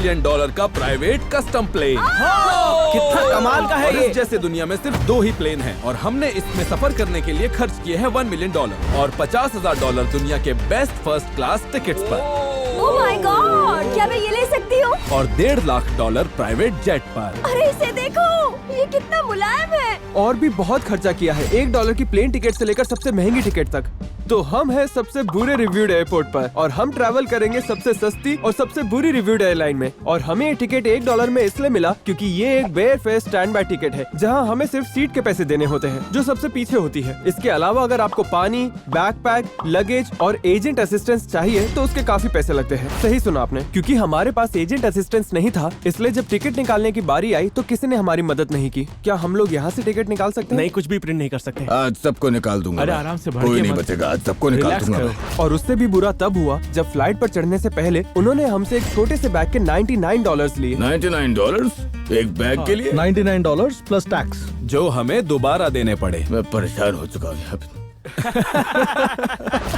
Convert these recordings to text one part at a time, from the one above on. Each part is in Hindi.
मिलियन का प्राइवेट कस्टम प्लेन। कितना कमाल का है और ये। इस जैसे दुनिया में सिर्फ 2 ही प्लेन हैं और हमने इसमें सफर करने के लिए खर्च किए हैं $1 मिलियन और $50,000 दुनिया के बेस्ट फर्स्ट क्लास टिकट्स पर। ओह माय गॉड, क्या मैं ये ले सकती हूँ? और $1.5 लाख प्राइवेट जेट पर। अरे इसे देखो, ये कितना मुलायम है। और भी बहुत खर्चा किया है, $1 की प्लेन टिकट से लेकर सबसे महंगी टिकट तक। तो हम हैं सबसे बुरे रिव्यूड एयरपोर्ट पर और हम ट्रैवल करेंगे सबसे सस्ती और सबसे बुरी रिव्यूड एयरलाइन में। और हमें ये टिकट $1 में इसलिए मिला क्योंकि ये एक bare fare stand by ticket है, जहां हमें सिर्फ सीट के पैसे देने होते हैं, जो सबसे पीछे होती है। इसके अलावा अगर आपको पानी, बैकपैक, लगेज और एजेंट असिस्टेंस चाहिए तो उसके काफी पैसे लगते हैं। सही सुना आपने, क्योंकि हमारे पास एजेंट असिस्टेंस नहीं था, इसलिए जब टिकट निकालने की बारी आई तो किसी ने हमारी मदद नहीं की। क्या हम लोग यहाँ से टिकट निकाल सकते हैं? नहीं, कुछ भी प्रिंट नहीं कर सकते। आज सबको निकाल दूंगा। अरे मैं। आराम से, कोई नहीं बचेगा, आज सबको निकाल रिलैक्स दूंगा। करो। और उससे भी बुरा तब हुआ जब फ्लाइट पर चढ़ने से पहले उन्होंने हमसे एक छोटे से बैग के $99 लिए। $99 एक बैग के लिए? $99 प्लस टैक्स, जो हमें दोबारा देने पड़े। मैं परेशान हो चुका हूँ।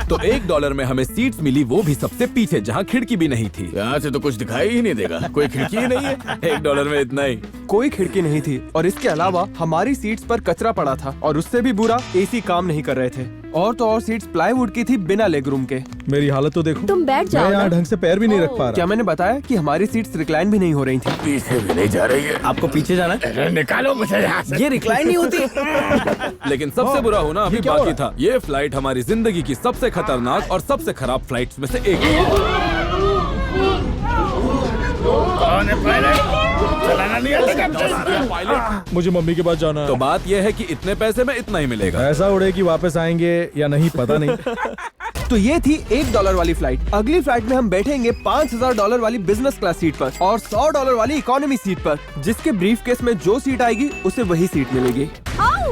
तो $1 में हमें सीट्स मिली, वो भी सबसे पीछे जहाँ खिड़की भी नहीं थी। यहाँ से तो कुछ दिखाई ही नहीं देगा, कोई खिड़की ही नहीं है। $1 में इतना ही। कोई खिड़की नहीं थी और इसके अलावा हमारी सीट्स पर कचरा पड़ा था और उससे भी बुरा एसी काम नहीं कर रहे थे। और तो और सीट्स प्लाईवुड की थी बिना लेग रूम के। मेरी हालत तो देखो। तुम बैठ जाओ मैं ना। यहाँ ढंग से पैर भी नहीं रख पा क्या रहा। मैंने बताया कि हमारी सीट्स रिक्लाइन भी नहीं हो रही थी? पीछे भी नहीं जा रही है। आपको पीछे जाना है? अरे निकालो मुझे यहाँ से। ये रिक्लाइन नहीं होती। लेकिन सबसे बुरा होना अभी ये क्या हो बाकी था। ये फ्लाइट हमारी जिंदगी की सबसे खतरनाक और सबसे खराब फ्लाइट्स में से एक है। कौन है पायलट? चलाना नहीं आता। मुझे मम्मी के पास जाना तो है। बात यह है कि इतने पैसे में इतना ही मिलेगा। ऐसा उड़े कि वापस आएंगे या नहीं पता नहीं। तो ये थी $1 वाली फ्लाइट। अगली फ्लाइट में हम बैठेंगे $5,000 वाली बिजनेस क्लास सीट पर और $100 वाली इकोनॉमी सीट पर, जिसके ब्रीफ केस में जो सीट आएगी उसे वही सीट मिलेगी।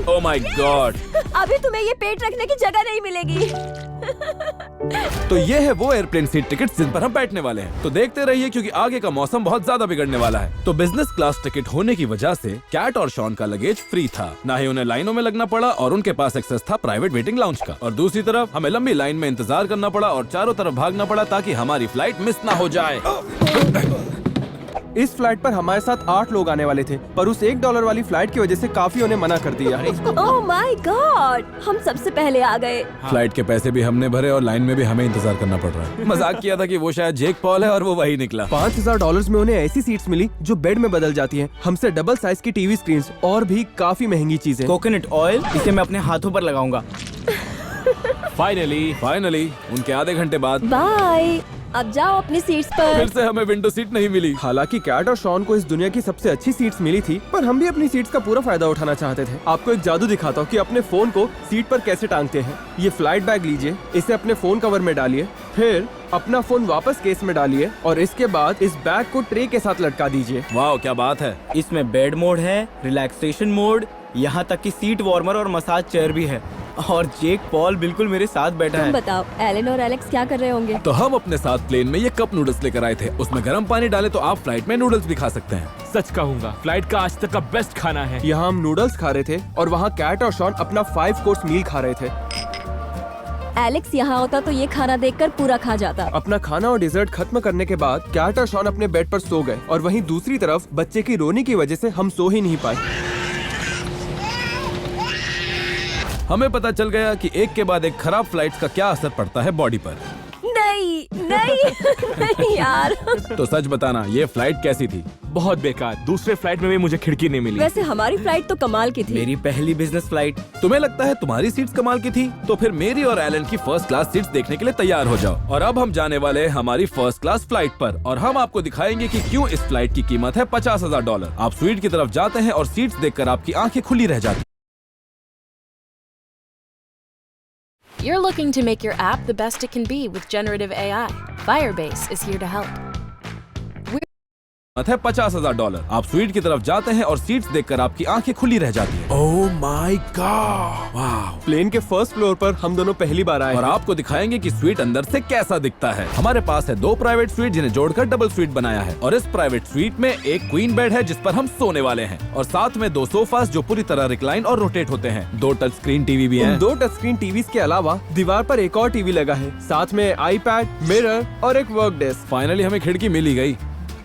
Oh my God. अभी तुम्हें ये पेट रखने की जगह नहीं मिलेगी। तो ये है वो एयरप्लेन सीट टिकट जिन पर हम बैठने वाले हैं। तो देखते रहिए क्योंकि आगे का मौसम बहुत ज्यादा बिगड़ने वाला है। तो बिजनेस क्लास टिकट होने की वजह से कैट और शॉन का लगेज फ्री था, ना ही उन्हें लाइनों में लगना पड़ा और उनके पास एक्सेस था प्राइवेट वेटिंग लाउंज का। और दूसरी तरफ हमें लंबी लाइन में इंतजार करना पड़ा और चारों तरफ भागना पड़ा ताकि हमारी फ्लाइट मिस ना हो जाए। इस फ्लाइट पर हमारे साथ 8 लोग आने वाले थे, पर उस $1 वाली फ्लाइट की वजह से काफी ने मना कर दिया। ओह माय गॉड, हम सबसे पहले आ गए। फ्लाइट के पैसे भी हमने भरे और लाइन में भी हमें इंतजार करना पड़ रहा है। मजाक किया था कि वो शायद जेक पॉल है और वो वही निकला। $5,000 में उन्हें ऐसी सीट्स मिली जो बेड में बदल जाती हैं, हमसे डबल साइज की टीवी स्क्रीन और भी काफी महंगी चीजें। कोकोनट ऑयल, इसे मैं अपने हाथों पर लगाऊंगा। फाइनली उनके आधे घंटे बाद बाय, अब जाओ अपनी सीट्स फिर पर। से हमें विंडो सीट नहीं मिली। हालांकि कैट और शॉन को इस दुनिया की सबसे अच्छी सीट्स मिली थी, पर हम भी अपनी सीट्स का पूरा फायदा उठाना चाहते थे। आपको एक जादू दिखाता हूँ कि अपने फोन को सीट पर कैसे टांगते हैं। ये फ्लाइट बैग लीजिए, इसे अपने फोन कवर में डालिए, फिर अपना फोन वापस केस में डालिए और इसके बाद इस बैग को ट्रे के साथ लटका दीजिए। वाह क्या बात है। इसमें बेड मोड है, रिलैक्सेशन मोड, यहाँ तक कि सीट वार्मर और मसाज चेयर भी है। और जेक पॉल बिल्कुल मेरे साथ बैठा तुम है। बताओ, एलन और एलेक्स क्या कर रहे होंगे? तो हम अपने साथ प्लेन में ये कप नूडल्स लेकर आए थे। उसमें गर्म पानी डाले तो आप फ्लाइट में नूडल्स भी खा सकते हैं। सच कहूंगा, फ्लाइट का आज तक का बेस्ट खाना है। यहाँ हम नूडल्स खा रहे थे और वहाँ कैट और शॉन अपना 5 कोर्स मील खा रहे थे। एलेक्स यहाँ होता तो ये खाना देखकर पूरा खा जाता। अपना खाना और डिजर्ट खत्म करने के बाद कैट और शॉन अपने बेड पर सो गए और वहीं दूसरी तरफ बच्चे की रोने की वजह से हम सो ही नहीं पाए। हमें पता चल गया कि एक के बाद एक खराब फ्लाइट्स का क्या असर पड़ता है बॉडी पर। नहीं नहीं यार। तो सच बताना, ये फ्लाइट कैसी थी? बहुत बेकार। दूसरे फ्लाइट में भी मुझे खिड़की नहीं मिली। वैसे हमारी फ्लाइट तो कमाल की थी। मेरी पहली बिजनेस फ्लाइट। तुम्हें लगता है तुम्हारी सीट्स कमाल की थी? तो फिर मेरी और एलन की फर्स्ट क्लास सीट्स देखने के लिए तैयार हो जाओ। और अब हम जाने वाले हैं हमारी फर्स्ट क्लास फ्लाइट पर और हम आपको दिखाएंगे कि क्यों इस फ्लाइट की कीमत है $50,000। आप स्वीट की तरफ जाते हैं और सीट्स देखकर आपकी आंखें खुली रह जाती। You're looking to make your app the best it can be with generative AI. Firebase is here to help. है $50,000। आप स्वीट की तरफ जाते हैं और सीट्स देखकर आपकी आंखें खुली रह जाती हैं। ओह माय गॉड, वाह। प्लेन के फर्स्ट फ्लोर पर हम दोनों पहली बार आए और आपको दिखाएंगे कि स्वीट अंदर से कैसा दिखता है। हमारे पास है 2 प्राइवेट स्वीट जिन्हें जोड़कर डबल स्वीट बनाया है और इस प्राइवेट स्वीट में एक क्वीन बेड है जिस पर हम सोने वाले हैं और साथ में 2 सोफास जो पूरी तरह रिक्लाइन और रोटेट होते हैं। 2 टच स्क्रीन टीवी भी हैं। 2 टच स्क्रीन टीवीज के अलावा दीवार पर एक और टीवी लगा है, साथ में आईपैड, मिरर और एक वर्क डेस्क। फाइनली हमें खिड़की मिल ही गई।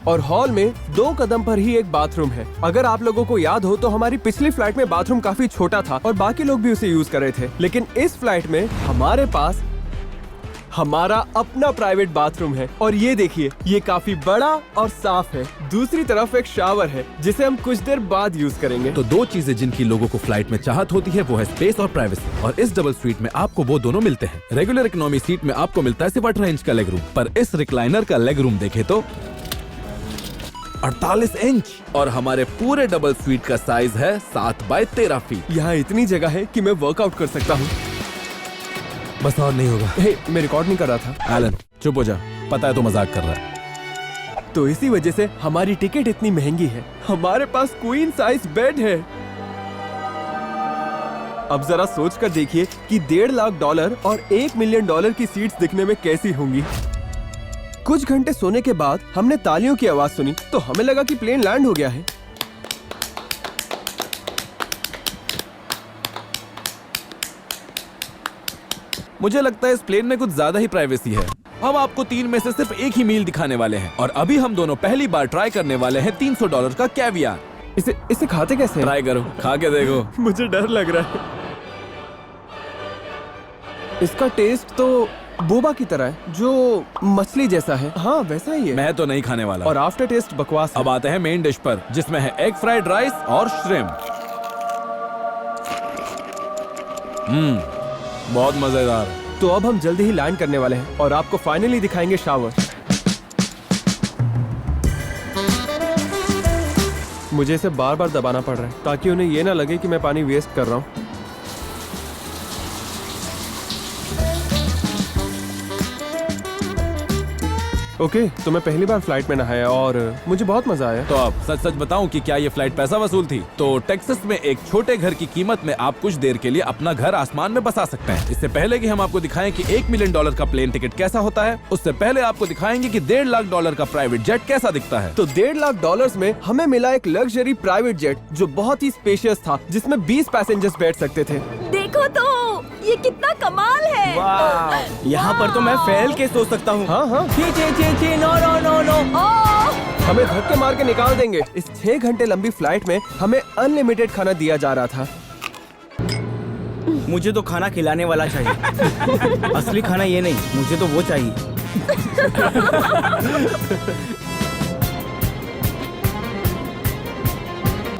और हॉल में 2 कदम पर ही एक बाथरूम है। अगर आप लोगों को याद हो तो हमारी पिछली फ्लाइट में बाथरूम काफी छोटा था और बाकी लोग भी उसे यूज कर रहे थे, लेकिन इस फ्लाइट में हमारे पास हमारा अपना प्राइवेट बाथरूम है। और ये देखिए, ये काफी बड़ा और साफ है। दूसरी तरफ एक शावर है जिसे हम कुछ देर बाद यूज करेंगे। तो 2 चीजें जिनकी लोगों को फ्लाइट में चाहत होती है वो है स्पेस और प्राइवेसी, और इस डबल स्वीट में आपको वो दोनों मिलते हैं। रेगुलर इकोनॉमी सीट में आपको मिलता है सिर्फ 18 इंच का लेग रूम, पर इस रिक्लाइनर का लेग रूम देखे तो 48 इंच, और हमारे पूरे डबल स्वीट का साइज है 7 बाय 13 फीट। यहाँ इतनी जगह है कि मैं वर्कआउट कर सकता हूँ। बस और नहीं होगा। हे, मैं रिकॉर्ड नहीं कर रहा था। एलन चुप हो जा, पता है तो मजाक कर रहा है। तो इसी वजह से हमारी टिकट इतनी महंगी है। हमारे पास क्वीन साइज बेड है। अब जरा सोच कर देखिए कि $1.5 लाख और $1 मिलियन की सीट्स दिखने में कैसी होंगी। कुछ घंटे सोने के बाद हमने तालियों की आवाज सुनी तो हमें लगा कि प्लेन लैंड हो गया है। मुझे लगता है इस प्लेन में कुछ ज्यादा ही प्राइवेसी है। हम आपको 3 में से सिर्फ एक ही मील दिखाने वाले हैं, और अभी हम दोनों पहली बार ट्राई करने वाले हैं $300 का कैवियार। इसे खाते कैसे? ट्राई करो, खा के देखो। मुझे डर लग रहा है। इसका टेस्ट तो बोबा की तरह है, जो मछली जैसा है। हाँ वैसा ही है। मैं तो नहीं खाने वाला। और आफ्टर टेस्ट बकवास है। अब आते हैं मेन डिश पर, जिसमें है एग फ्राइड राइस और श्रिम्प। बहुत मजेदार। तो अब हम जल्दी ही लैंड करने वाले हैं और आपको फाइनली दिखाएंगे शावर। मुझे इसे बार बार दबाना पड़ रहा है ताकि उन्हें ये ना लगे कि मैं पानी वेस्ट कर रहा हूँ। ओके, तो मैं पहली बार फ्लाइट में नहाया और मुझे बहुत मजा आया। तो अब सच सच बताऊं कि क्या ये फ्लाइट पैसा वसूल थी? तो टेक्सास में एक छोटे घर की कीमत में आप कुछ देर के लिए अपना घर आसमान में बसा सकते हैं। इससे पहले कि हम आपको दिखाएं कि $1 मिलियन का प्लेन टिकट कैसा होता है, उससे पहले आपको दिखाएंगे कि $1.5 लाख का प्राइवेट जेट कैसा दिखता है। तो $1.5 लाख में हमें मिला एक लग्जरी प्राइवेट जेट जो बहुत ही स्पेशियस था, जिसमें 20 पैसेंजर्स बैठ सकते थे। देखो तो ये कितना कमाल है। यहाँ पर तो मैं फैल के सो सकता हूँ। हाँ हाँ, नो। हमें धक्के मार के निकाल देंगे। इस 6 घंटे लंबी फ्लाइट में हमें अनलिमिटेड खाना दिया जा रहा था। मुझे तो खाना खिलाने वाला चाहिए। असली खाना ये नहीं, मुझे तो वो चाहिए।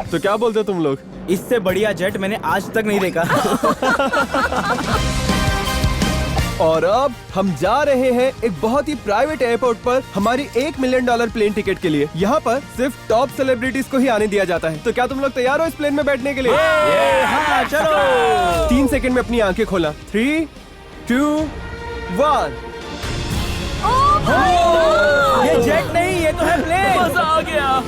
तो क्या बोलते हो तुम लोग? इससे बढ़िया जेट मैंने आज तक नहीं देखा। और अब हम जा रहे हैं एक बहुत ही प्राइवेट एयरपोर्ट पर हमारी $1 मिलियन प्लेन टिकट के लिए। यहाँ पर सिर्फ टॉप सेलिब्रिटीज को ही आने दिया जाता है। तो क्या तुम लोग तैयार हो इस प्लेन में बैठने के लिए? हाँ, चलो। 3 सेकंड में अपनी आंखें खोलना। 3, 2, 1। ये जेट नहीं, ये तो है प्लेन। मजा आ गया।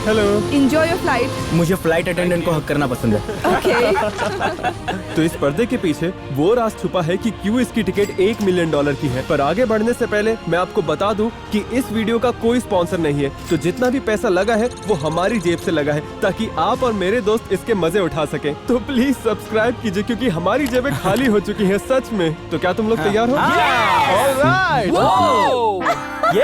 हेलो। Enjoy your flight. मुझे फ्लाइट अटेंडेंट को हक करना पसंद है। Okay. तो इस पर्दे के पीछे वो राज छुपा है कि क्यों इसकी टिकट $1 मिलियन की है। पर आगे बढ़ने से पहले मैं आपको बता दूं कि इस वीडियो का कोई स्पॉन्सर नहीं है। तो जितना भी पैसा लगा है वो हमारी जेब से लगा है, ताकि आप और मेरे दोस्त इसके मजे उठा सकें। तो प्लीज सब्सक्राइब कीजिए, क्योंकि हमारी जेबें खाली हो चुकी हैं सच में। तो क्या तुम लोग तैयार हो? ऑलराइट। ये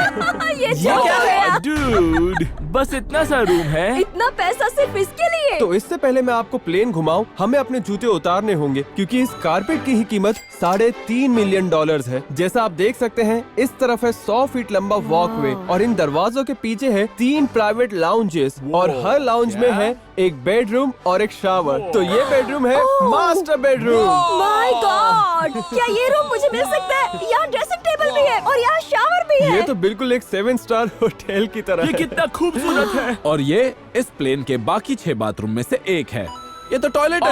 क्या है? डूड, बस इतना सा रूम है। इतना पैसा सिर्फ इसके लिए? तो इससे पहले मैं आपको प्लेन घुमाऊं, हमें अपने जूते उतारने होंगे, क्योंकि इस कारपेट की ही कीमत $3.5 मिलियन है। जैसा आप देख सकते हैं, इस तरफ है 100 फीट लंबा वॉकवे और इन दरवाजों के पीछे है 3 प्राइवेट लाउंजेस और हर लाउंज में है एक बेडरूम और एक शावर। तो ये बेडरूम है मास्टर बेडरूम। माय गॉड, क्या ये रूम मुझे मिल सकता है? यहाँ ड्रेसिंग टेबल भी है और यहाँ शावर भी है। ये तो बिल्कुल एक 7 स्टार होटल की तरह ये है। कितना खूबसूरत है। और ये इस प्लेन के बाकी 6 बाथरूम में से एक है। ये तो टॉयलेट है।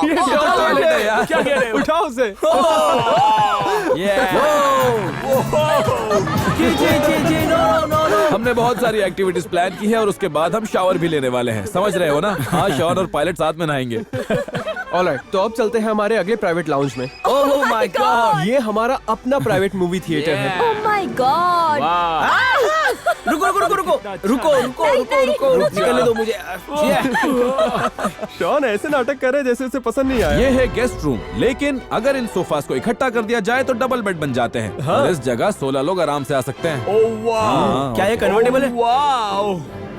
ये तो टॉयलेट है यार। क्या कह रहे हो? उठाओ उसे। हमने बहुत सारी एक्टिविटीज प्लान की है और उसके बाद हम शावर भी लेने वाले हैं। समझ रहे हो ना? हाँ, शॉन और पायलट साथ में नहाएंगे। ऑलराइट, तो अब चलते हैं हमारे अगले प्राइवेट लाउंज में। Oh my God! ये हमारा अपना प्राइवेट मूवी थिएटर है। Oh my God. रुको रुको रुको रुको रुको रुको रुको रुको निकलने दो मुझे। शॉन ऐसे नाटक कर रहे जैसे उसे पसंद नहीं आया। ये है गेस्ट रूम, लेकिन अगर इन सोफास को इकट्ठा कर दिया जाए तो डबल बेड बन जाते हैं। और इस जगह 16 लोग आराम से आ सकते हैं। ओह वाह, हाँ, क्या ये कन्वर्टेबल है? वाह,